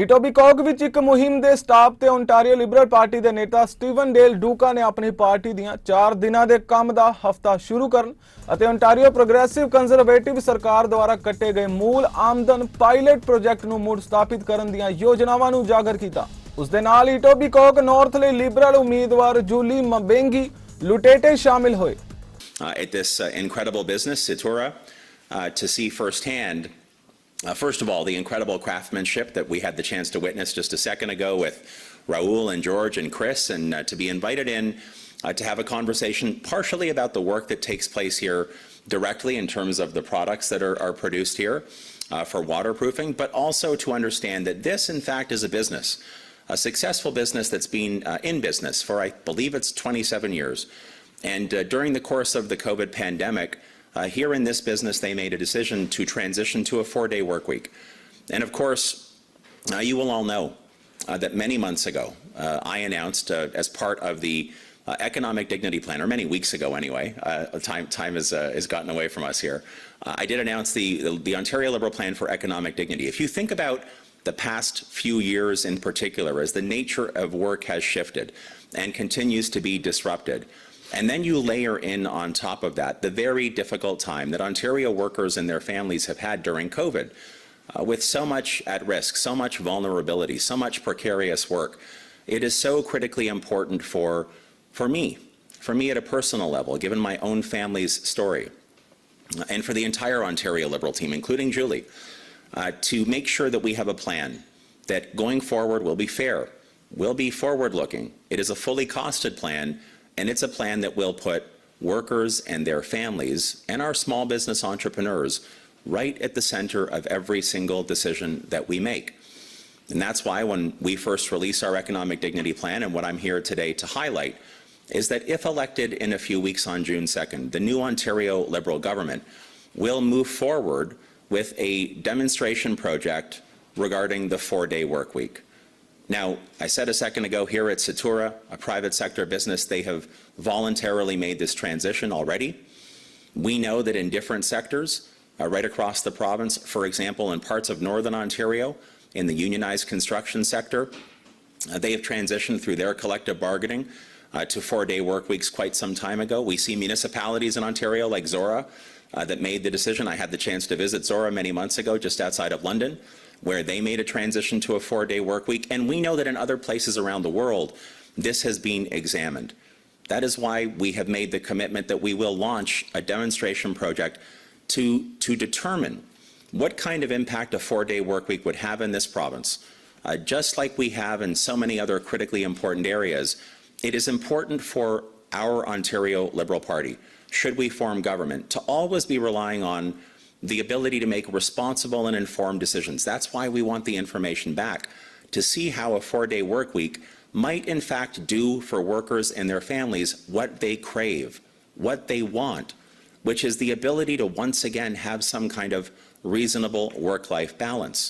ਇਟੋਬੀਕੌਗ ਵਿੱਚ ਇੱਕ ਮੁਹਿੰਮ ਦੇ ਸਟਾਪ ਤੇ ਓਨਟਾਰੀਓ ਲਿਬਰਲ ਪਾਰਟੀ ਦੇ ਨੇਤਾ ਸਟੀਵਨ ਡੇਲ ਡੂਕਾ ਨੇ ਆਪਣੀ ਪਾਰਟੀ ਦੀਆਂ 4 ਦਿਨਾਂ ਦੇ ਕੰਮ ਦਾ ਹਫਤਾ ਸ਼ੁਰੂ ਕਰਨ ਅਤੇ ਓਨਟਾਰੀਓ ਪ੍ਰੋਗਰੈਸਿਵ ਕੰਜ਼ਰਵੇਟਿਵ ਸਰਕਾਰ ਦੁਆਰਾ ਕੱਟੇ ਗਏ ਮੂਲ ਆਮਦਨ ਪਾਇਲਟ ਪ੍ਰੋਜੈਕਟ ਨੂੰ ਮੁੜ ਸਥਾਪਿਤ ਕਰਨ ਦੀਆਂ ਯੋਜਨਾਵਾਂ ਨੂੰ ਉਜਾਗਰ ਕੀਤਾ। ਉਸ ਦੇ ਨਾਲ ਇਟੋਬੀਕੌਗ ਨਾਰਥ ਲਈ ਲਿਬਰਲ ਉਮੀਦਵਾਰ ਜੂਲੀ ਮਬੇਂਗੀ ਲੁਟੇਟੇ ਸ਼ਾਮਿਲ ਹੋਏ। At this incredible business, Situra, to see firsthand, first of all, the incredible craftsmanship that we had the chance to witness just a second ago with Raul and George and Chris, and to be invited in to have a conversation partially about the work that takes place here directly in terms of the products that are produced here for waterproofing, but also to understand that this, in fact, is a business, a successful business that's been in business for, I believe it's 27 years. And during the course of the COVID pandemic, here in this business, they made a decision to transition to a 4-day work week. And of course, you will all know that many months ago, I announced as part of the economic dignity plan, or many weeks ago anyway, time has gotten away from us here. I did announce the Ontario Liberal Plan for Economic Dignity. If you think about the past few years in particular, as the nature of work has shifted and continues to be disrupted, and then you layer in on top of that the very difficult time that Ontario workers and their families have had during COVID, with so much at risk, so much vulnerability, so much precarious work. It is so critically important for me at a personal level, given my own family's story, and for the entire Ontario Liberal team, including Julie, to make sure that we have a plan that going forward will be fair, will be forward-looking. It is a fully costed plan, and it's a plan that will put workers and their families and our small business entrepreneurs right at the center of every single decision that we make. And that's why when we first release our economic dignity plan, and what I'm here today to highlight, is that if elected in a few weeks on June 2nd, the new Ontario Liberal government will move forward with a demonstration project regarding the 4-day work week. Now, I said a second ago, here at Situra, a private sector business, they have voluntarily made this transition already. We know that in different sectors, right across the province, for example, in parts of Northern Ontario, in the unionized construction sector, they have transitioned through their collective bargaining to 4-day work weeks quite some time ago. We see municipalities in Ontario like Zora that made the decision. I had the chance to visit Zora many months ago, just outside of London, where they made a transition to a 4-day work week. And we know that in other places around the world, this has been examined. That is why we have made the commitment that we will launch a demonstration project to determine what kind of impact a 4-day work week would have in this province. Just like we have in so many other critically important areas, it is important for our Ontario Liberal Party, should we form government, to always be relying on the ability to make responsible and informed decisions. That's why we want the information back, to see how a 4-day work week might in fact do for workers and their families what they crave, what they want, which is the ability to once again have some kind of reasonable work-life balance.